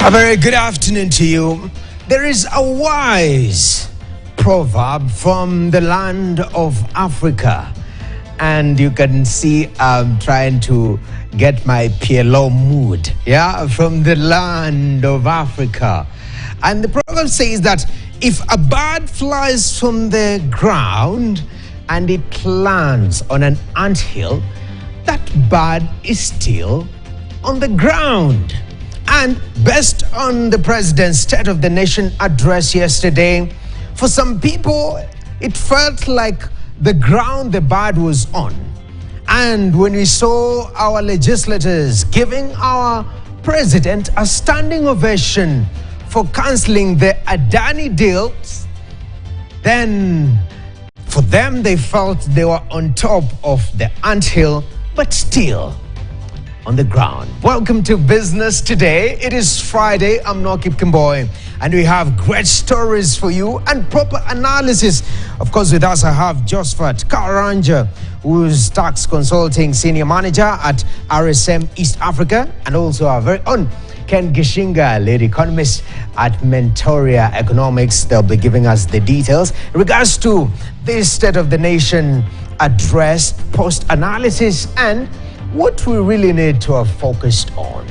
A very good afternoon to you. There is a wise proverb from the land of Africa. And you can see I'm trying to get my PLO mood. Yeah, from the land of Africa. And the proverb says that if a bird flies from the ground and it lands on an anthill, that bird is still on the ground. And based on the president's State of the Nation address yesterday, for some people, it felt like the ground the bird was on. And when we saw our legislators giving our president a standing ovation for cancelling the Adani Deal, then for them, they felt they were on top of the anthill, but still on the ground. Welcome to Business Today. It is Friday. I'm Nokip Kimboy, and we have great stories for you and proper analysis. Of course, with us, I have Josephat Karanja, who is tax consulting senior manager at RSM East Africa, and also our very own Ken Gishinga, lead economist at Mentoria Economics. They'll be giving us the details in regards to this State of the Nation address, post-analysis, and what we really need to have focused on.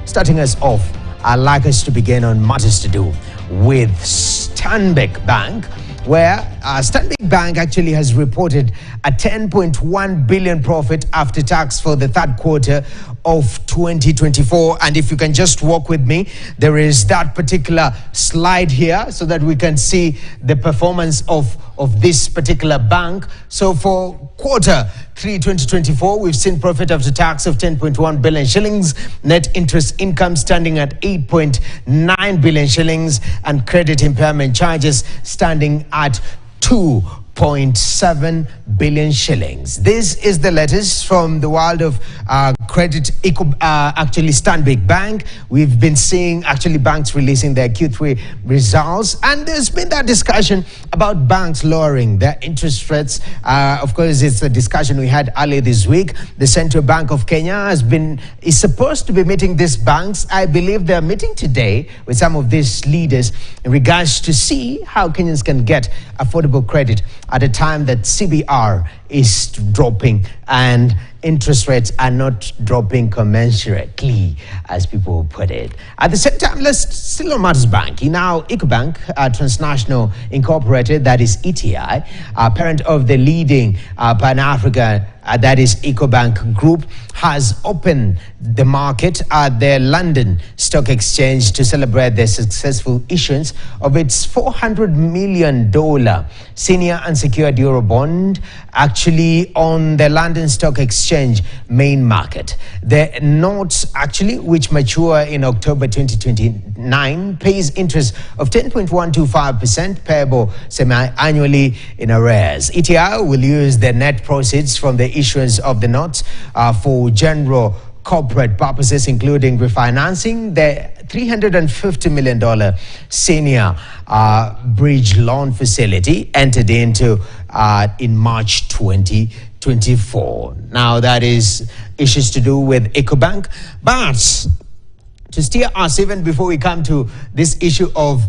Starting us off, I'd like us to begin on matters to do with Stanek Bank, where Stanek Bank actually has reported a 10.1 billion profit after tax for the third quarter of 2024. And if you can just walk with me, there is that particular slide here so that we can see the performance of this particular bank. So for quarter 3 2024, we've seen profit after tax of 10.1 billion shillings, net interest income standing at 8.9 billion shillings, and credit impairment charges standing at 2.7 billion shillings. This is the latest from the world of credit, actually Stanek Bank. We've been seeing actually banks releasing their Q3 results, and there's been that discussion about banks lowering their interest rates. Of course, it's a discussion we had earlier this week. The Central Bank of Kenya is supposed to be meeting these banks. I believe they're meeting today with some of these leaders in regards to see how Kenyans can get affordable credit at a time that CBR is dropping and interest rates are not dropping commensurately, as people put it. At the same time, let's still on Matters Bank. Now, EcoBank Transnational Incorporated, that is ETI, parent of the leading Pan-African, that is EcoBank Group, has opened the market at the London Stock Exchange to celebrate the successful issuance of its $400 million senior unsecured Eurobond, actually on the London Stock Exchange main market. The notes, actually, which mature in October 2029, pays interest of 10.125% payable semi-annually in arrears. ETI will use the net proceeds from the issuance of the notes for general corporate purposes, including refinancing the $350 million senior bridge loan facility entered into in March 2024. Now, that is issues to do with EcoBank, but to steer us even before we come to this issue of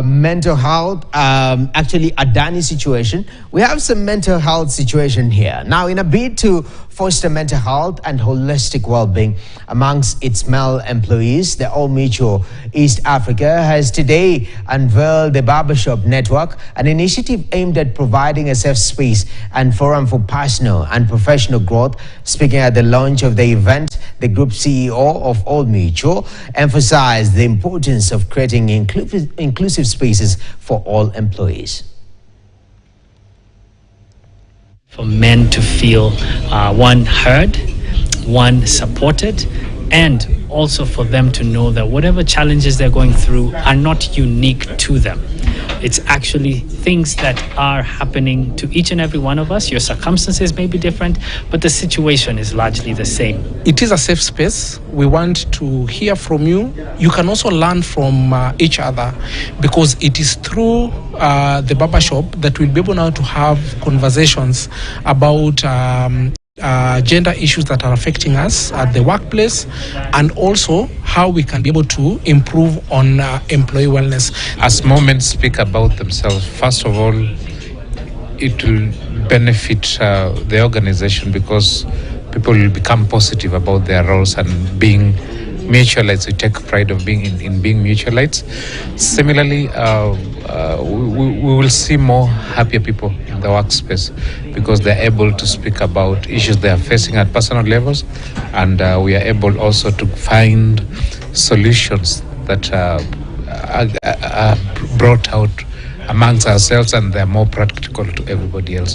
mental health, actually Adani situation, we have some mental health situation here. Now, in a bid to foster mental health and holistic well-being amongst its male employees, the All Mutual East Africa has today unveiled the Barbershop Network, an initiative aimed at providing a safe space and forum for personal and professional growth. Speaking at the launch of the event, the group CEO of All Mutual emphasized the importance of creating inclusive spaces for all employees. For men to feel one heard, one supported, and also for them to know that whatever challenges they're going through are not unique to them. It's actually things that are happening to each and every one of us. Your circumstances may be different, but the situation is largely the same. It is a safe space. We want to hear from you. You can also learn from each other, because it is through the barbershop that we'll be able now to have conversations about Gender issues that are affecting us at the workplace, and also how we can be able to improve on employee wellness. As moments speak about themselves, first of all, it will benefit the organization because people will become positive about their roles and being mutualites. We take pride of being in being mutualites. Similarly, we will see more happier people in the workspace because they're able to speak about issues they are facing at personal levels, and we are able also to find solutions that are brought out amongst ourselves, and they're more practical to everybody else.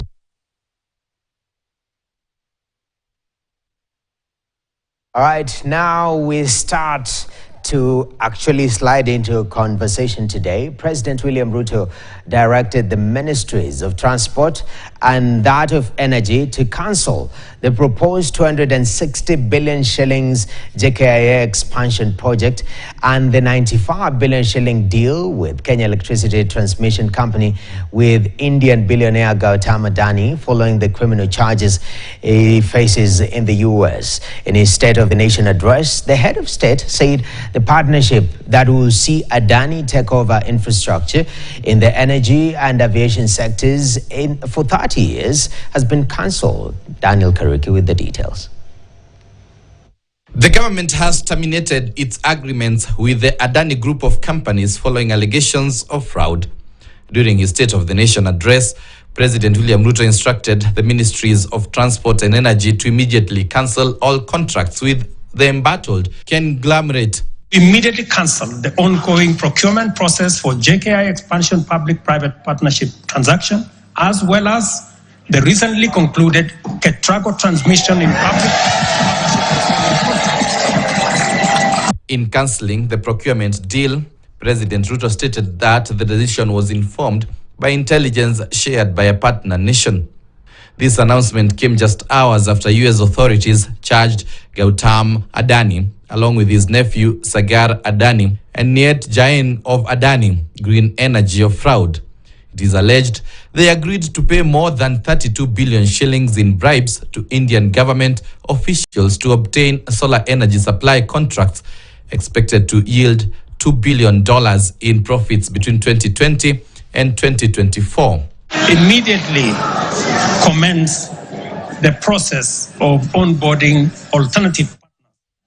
All right, now we start to actually slide into a conversation today. President William Ruto directed the Ministries of Transport and that of Energy to cancel the proposed 260 billion shillings JKIA expansion project and the 95 billion shilling deal with Kenya Electricity Transmission Company with Indian billionaire Gautam Adani following the criminal charges he faces in the US. In his State of the Nation address, the head of state said the partnership that will see Adani take over infrastructure in the energy and aviation sectors for 30 years has been cancelled. Daniel Kariki with the details. The government has terminated its agreements with the Adani group of companies following allegations of fraud. During his State of the Nation address, President William Ruto instructed the Ministries of Transport and Energy to immediately cancel all contracts with the embattled conglomerate. Immediately cancel the ongoing procurement process for JKI expansion public-private partnership transaction, as well as the recently concluded Ketrago transmission in public. In cancelling the procurement deal, President Ruto stated that the decision was informed by intelligence shared by a partner nation. This announcement came just hours after US authorities charged Gautam Adani, along with his nephew Sagar Adani and Niet Jain of Adani Green Energy, of fraud. It is alleged they agreed to pay more than 32 billion shillings in bribes to Indian government officials to obtain solar energy supply contracts expected to yield $2 billion in profits between 2020 and 2024. Immediately commence the process of onboarding alternative partners,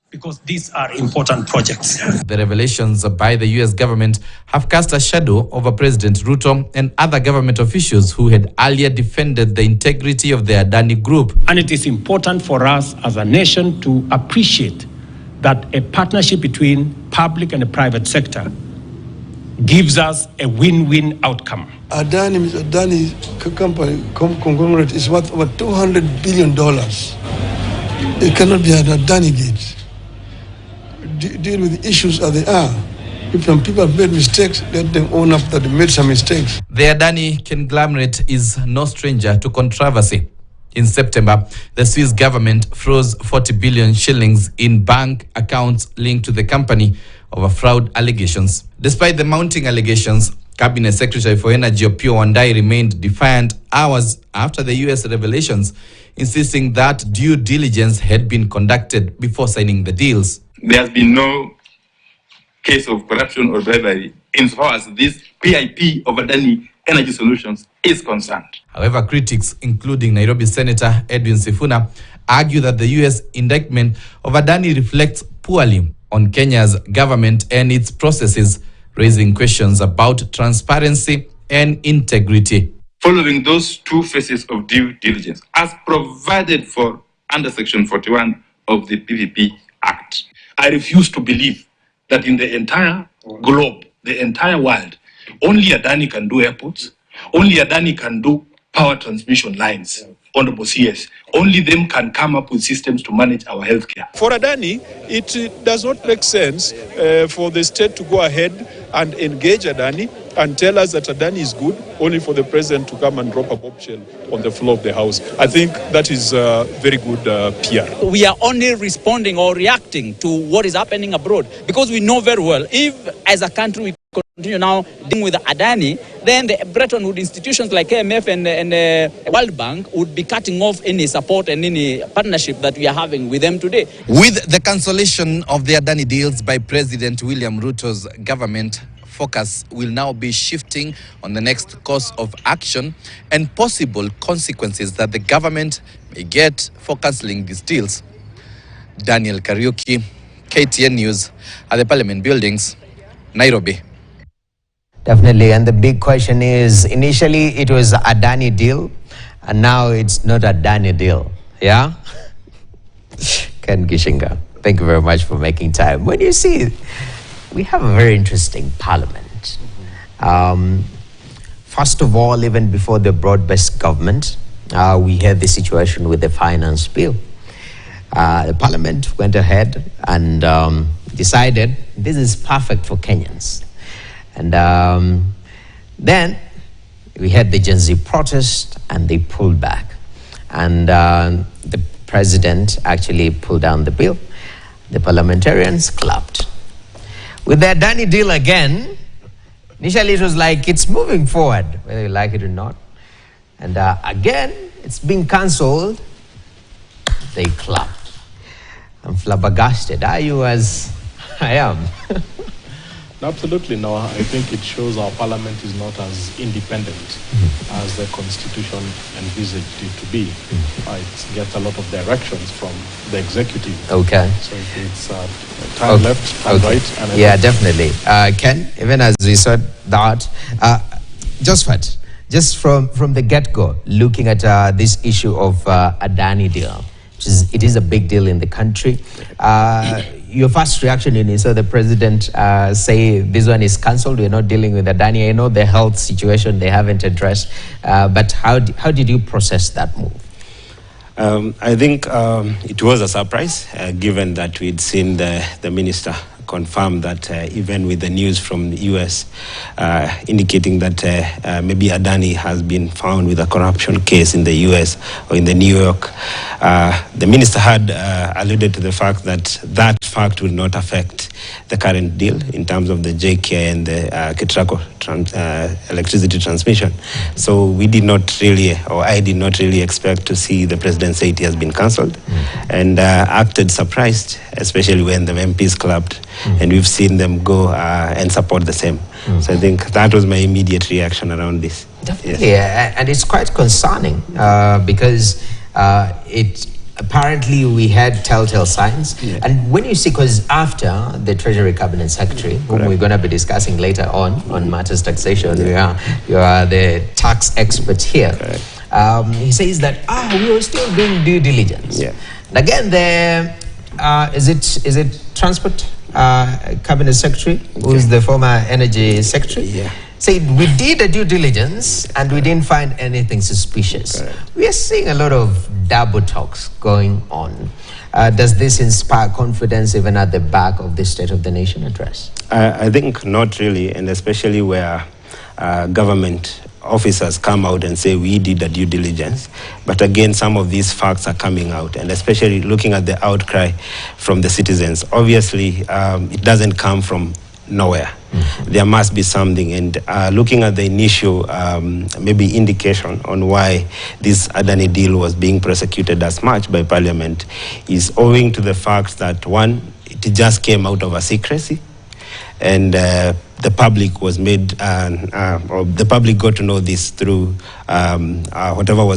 because these are important projects. The revelations by the US government have cast a shadow over President Ruto and other government officials who had earlier defended the integrity of the Adani group. And it is important for us as a nation to appreciate that a partnership between public and the private sector gives us a win-win outcome. Adani company conglomerate is worth over $200 billion. It cannot be an Adani gate. Deal with the issues as they are. If some people have made mistakes, let them own up that they made some mistakes. The Adani conglomerate is no stranger to controversy. In September, the Swiss government froze 40 billion shillings in bank accounts linked to the company over fraud allegations. Despite the mounting allegations, Cabinet Secretary for Energy Opiyo Wandayi remained defiant hours after the US revelations, insisting that due diligence had been conducted before signing the deals. There has been no case of corruption or bribery insofar as this PIP of Adani Energy Solutions is concerned. However, critics, including Nairobi Senator Edwin Sifuna, argue that the US indictment of Adani reflects poorly on Kenya's government and its processes, raising questions about transparency and integrity. Following those two phases of due diligence, as provided for under Section 41 of the PPP Act, I refuse to believe that in the entire globe, the entire world, only Adani can do airports, only Adani can do power transmission lines. Honorable CS, only them can come up with systems to manage our healthcare. For Adani, it does not make sense for the state to go ahead and engage Adani and tell us that Adani is good, only for the president to come and drop a bombshell on the floor of the house. I think that is very good PR. We are only responding or reacting to what is happening abroad because we know very well if as a country we Continue now dealing with Adani, then the Bretton Woods institutions like IMF and World Bank would be cutting off any support and any partnership that we are having with them today. With the cancellation of the Adani deals by President William Ruto's government, focus will now be shifting on the next course of action and possible consequences that the government may get for cancelling these deals. Daniel Kariuki, KTN News, at the Parliament Buildings, Nairobi. Definitely, and the big question is, initially it was Adani deal, and now it's not Adani deal, yeah? Ken Gishinga, thank you very much for making time. When you see, we have a very interesting parliament. First of all, even before the broad-based government, we had the situation with the finance bill. The parliament went ahead and decided this is perfect for Kenyans. And then we had the Gen Z protest and they pulled back. And the president actually pulled down the bill. The parliamentarians clapped. With the Adani deal again, initially it was like it's moving forward, whether you like it or not. And again, it's being cancelled. They clapped. I'm flabbergasted. Are you as I am? Absolutely no. I think it shows our parliament is not as independent as the constitution envisaged it to be. It gets a lot of directions from the executive. Okay. So it's time left, time right. And yeah, definitely. Ken, even as we said that, just from the get-go, looking at this issue of Adani deal, it is a big deal in the country. Your first reaction when you saw the president say this one is cancelled, we're not dealing with Adani. I know the health situation they haven't addressed, but how did you process that move? I think it was a surprise, given that we'd seen the minister confirm that even with the news from the US indicating that maybe Adani has been found with a corruption case in the US or in the New York, the minister had alluded to the fact that that fact will not affect the current deal in terms of the JK and the KTN electricity transmission. So we did not really, or I did not really expect to see the president say it has been cancelled, and acted surprised, especially when the MPs clapped, and we've seen them go and support the same. So I think that was my immediate reaction around this. Definitely, yes. And it's quite concerning because apparently we had telltale signs. Yeah. And when you see, because after the Treasury Cabinet Secretary, whom we're going to be discussing later on matters taxation, you are the tax expert here. He says that we were still doing due diligence. Yeah. And again, is it Transport Cabinet Secretary, who's the former Energy Secretary? Yeah. Said we did a due diligence and we didn't find anything suspicious. We are seeing a lot of double talks going on. Does this inspire confidence even at the back of the State of the Nation address? I think not really, and especially where government officers come out and say we did a due diligence. But again, some of these facts are coming out, and especially looking at the outcry from the citizens. Obviously, it doesn't come from nowhere. There must be something, and looking at the initial maybe indication on why this Adani deal was being prosecuted as much by Parliament is owing to the fact that, one, it just came out of a secrecy, and the public was made, or the public got to know this through whatever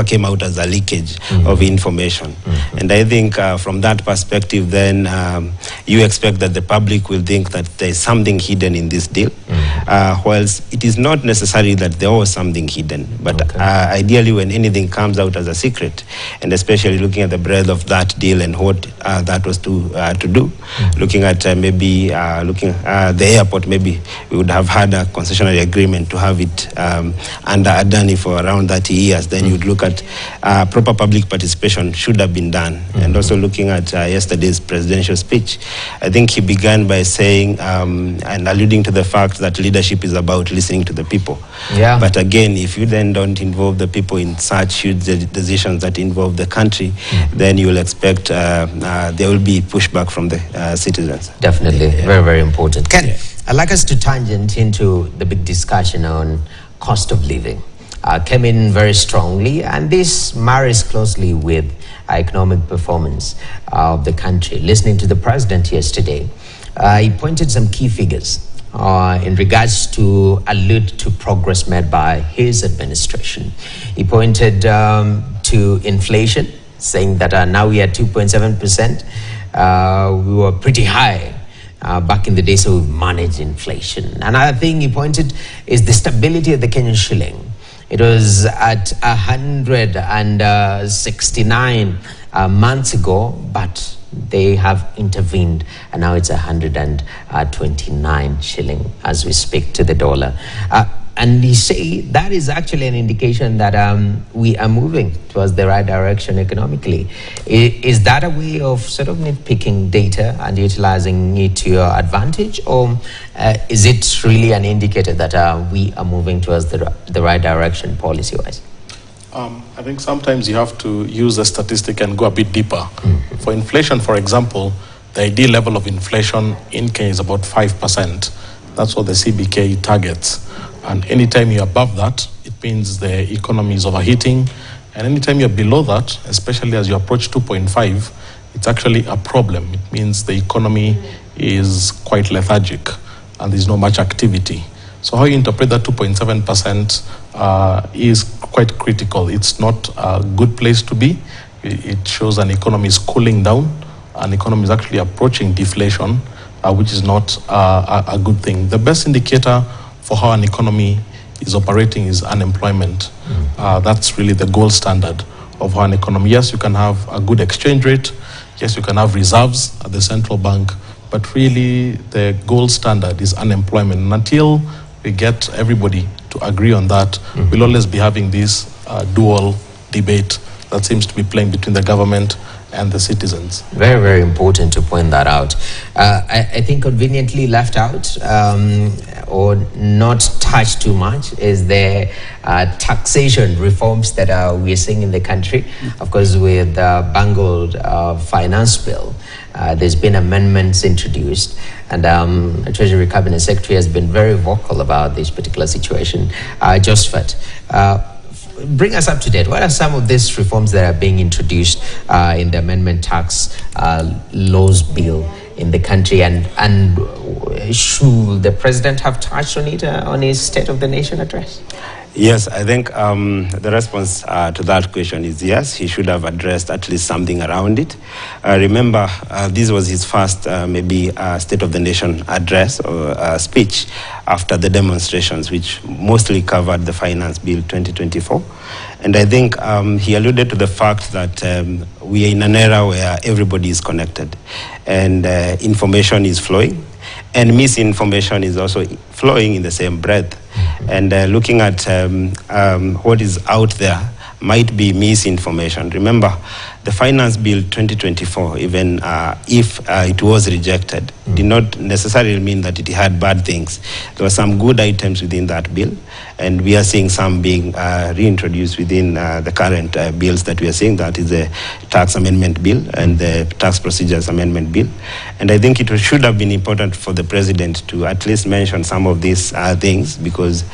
came out as a leakage of information. And I think from that perspective, then you expect that the public will think that there is something hidden in this deal, whilst it is not necessarily that there was something hidden. But ideally, when anything comes out as a secret, and especially looking at the breadth of that deal and what that was to do, looking at maybe the airport, maybe we would have had a concessionary agreement to have it under Adani for around 30 years. Then you'd look at proper public participation should have been done. And also looking at yesterday's presidential speech, I think he began by saying and alluding to the fact that leadership is about listening to the people. Yeah. But again, if you then don't involve the people in such huge decisions that involve the country, then you will expect there will be pushback from the citizens. Definitely, very, very important. Ken, I'd like us to tangent into the big discussion on cost of living. Came in very strongly, and this marries closely with economic performance of the country. Listening to the president yesterday, he pointed some key figures in regards to allude to progress made by his administration. He pointed to inflation, saying that now we are 2.7%. We were pretty high back in the day, so we've managed inflation. Another thing he pointed is the stability of the Kenyan shilling. It was at 169 months ago, but they have intervened, and now it's 129 shilling as we speak to the dollar. And you say that is actually an indication that we are moving towards the right direction economically. Is that a way of sort of nitpicking data and utilizing it to your advantage, or is it really an indicator that we are moving towards the right direction policy-wise? I think sometimes you have to use a statistic and go a bit deeper. For inflation, for example, the ideal level of inflation in Kenya is about 5%. That's what the CBK targets. And anytime you're above that, it means the economy is overheating. And anytime you're below that, especially as you approach 2.5, it's actually a problem. It means the economy is quite lethargic and there's not much activity. So how you interpret that 2.7% is quite critical. It's not a good place to be. It shows an economy is cooling down. An economy is actually approaching deflation, which is not a good thing. The best indicator for how an economy is operating is unemployment. That's really the gold standard of how an economy. Yes, you can have a good exchange rate. Yes, you can have reserves at the central bank. But really, the gold standard is unemployment. And until we get everybody to agree on that, we'll always be having this dual debate that seems to be playing between the government and the citizens. Very, very important to point that out. I think conveniently left out or not touched too much is the taxation reforms that we're seeing in the country. Of course, with the bungled finance bill, there's been amendments introduced, and the Treasury Cabinet Secretary has been very vocal about this particular situation. Josephat, bring us up to date. What are some of these reforms that are being introduced in the amendment tax laws bill in the country, and should the president have touched on it on his State of the Nation address? Yes, I think the response to that question is yes, he should have addressed at least something around it. Remember, this was his first maybe State of the Nation address or speech after the demonstrations, which mostly covered the Finance Bill 2024. And I think he alluded to the fact that we are in an era where everybody is connected and information is flowing. And misinformation is also flowing in the same breath. And looking at what is out there might be misinformation. Remember, the Finance Bill 2024, even if it was rejected, did not necessarily mean that it had bad things. There were some good items within that bill, and we are seeing some being reintroduced within the current bills that we are seeing. That is the Tax Amendment Bill and the Tax Procedures Amendment Bill. And I think it should have been important for the President to at least mention some of these things, because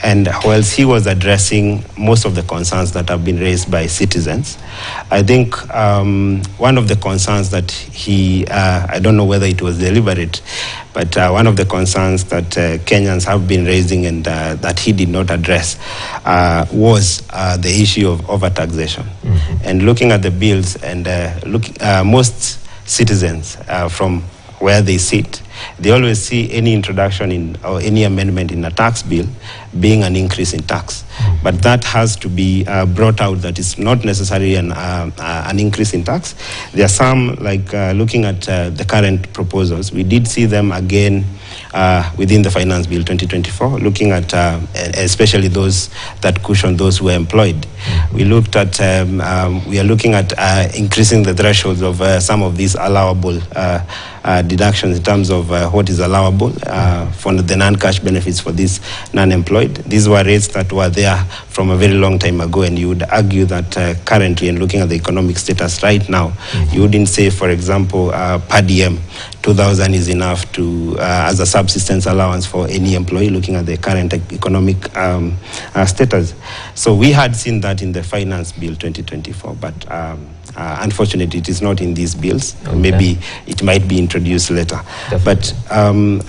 and whilst he was addressing most of the concerns that have been raised by citizens, I think one of the concerns that he, I don't know whether it was deliberate, but one of the concerns that Kenyans have been raising and that he did not address was the issue of overtaxation. And looking at the bills and most citizens from where they sit, they always see any introduction in or any amendment in a tax bill being an increase in tax. But that has to be brought out that it's not necessarily an increase in tax. There are some, like looking at the current proposals, we did see them again within the Finance Bill 2024, looking at especially those that cushion those who are employed. We looked at, we are looking at increasing the thresholds of some of these allowable deductions in terms of what is allowable for the non-cash benefits for these non-employed. These were rates that were there from a very long time ago, and you would argue that currently, and looking at the economic status right now, you wouldn't say, for example, per diem 2,000 is enough to as a subsistence allowance for any employee looking at the current economic status. So we had seen that in the Finance Bill 2024, but unfortunately it is not in these bills. Okay. Maybe it might be introduced later. Definitely. But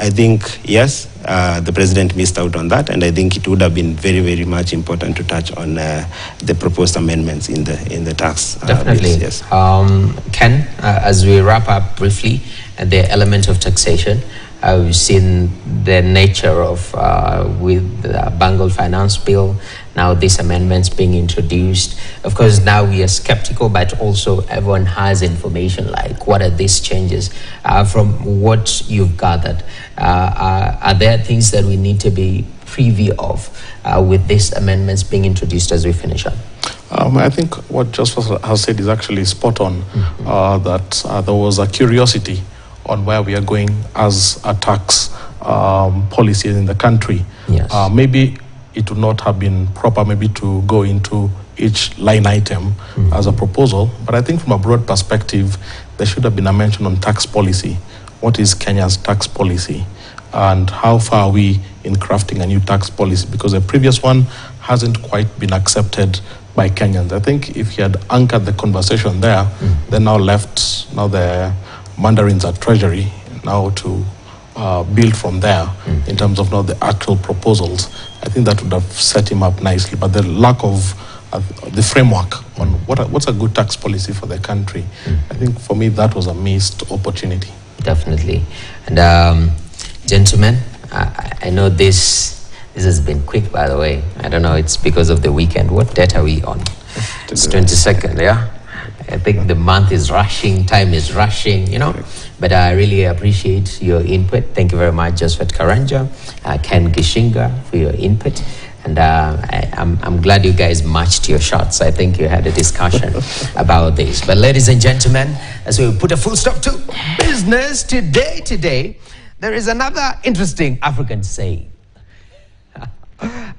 I think, yes, the president missed out on that, and I think it would have been very, very much important to touch on the proposed amendments in the tax Definitely. bills. Yes. Ken, as we wrap up briefly, the element of taxation, we've seen the nature of with the Bangle Finance Bill, now these amendments being introduced. Of course, now we are skeptical, but also everyone has information like what are these changes. From what you've gathered, are there things that we need to be privy of with these amendments being introduced as we finish up? I think what Joseph has said is actually spot on, that there was a curiosity on where we are going as a tax policy in the country. Yes. Maybe it would not have been proper maybe to go into each line item as a proposal, but I think from a broad perspective, there should have been a mention on tax policy. What is Kenya's tax policy? And how far are we in crafting a new tax policy? Because the previous one hasn't quite been accepted by Kenyans. I think if he had anchored the conversation there, then now left the mandarins at Treasury now to build from there in terms of now the actual proposals. I think that would have set him up nicely. But the lack of the framework on what's a good tax policy for the country, I think for me that was a missed opportunity. Definitely. And gentlemen, I know this has been quick, by the way. I don't know, it's because of the weekend. What date are we on? It's 22nd, yeah? I think the month is rushing, time is rushing, you know. But I really appreciate your input. Thank you very much, Josephat Karanja, Ken Gishinga, for your input. And I'm glad you guys matched your shots. I think you had a discussion about this. But ladies and gentlemen, as we put a full stop to business today, there is another interesting African saying.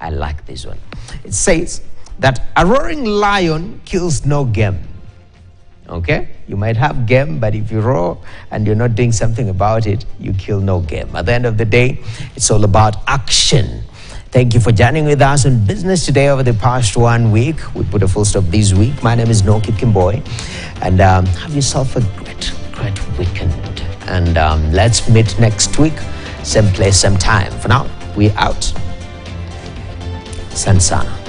I like this one. It says that a roaring lion kills no game. Okay? You might have game, but if you roar and you're not doing something about it, you kill no game. At the end of the day, it's all about action. Thank you for joining with us on Business Today over the past 1 week. We put a full stop this week. My name is Noki Kimboy. And have yourself a great weekend. And let's meet next week. Same place, same time. For now, we're out. Sansana.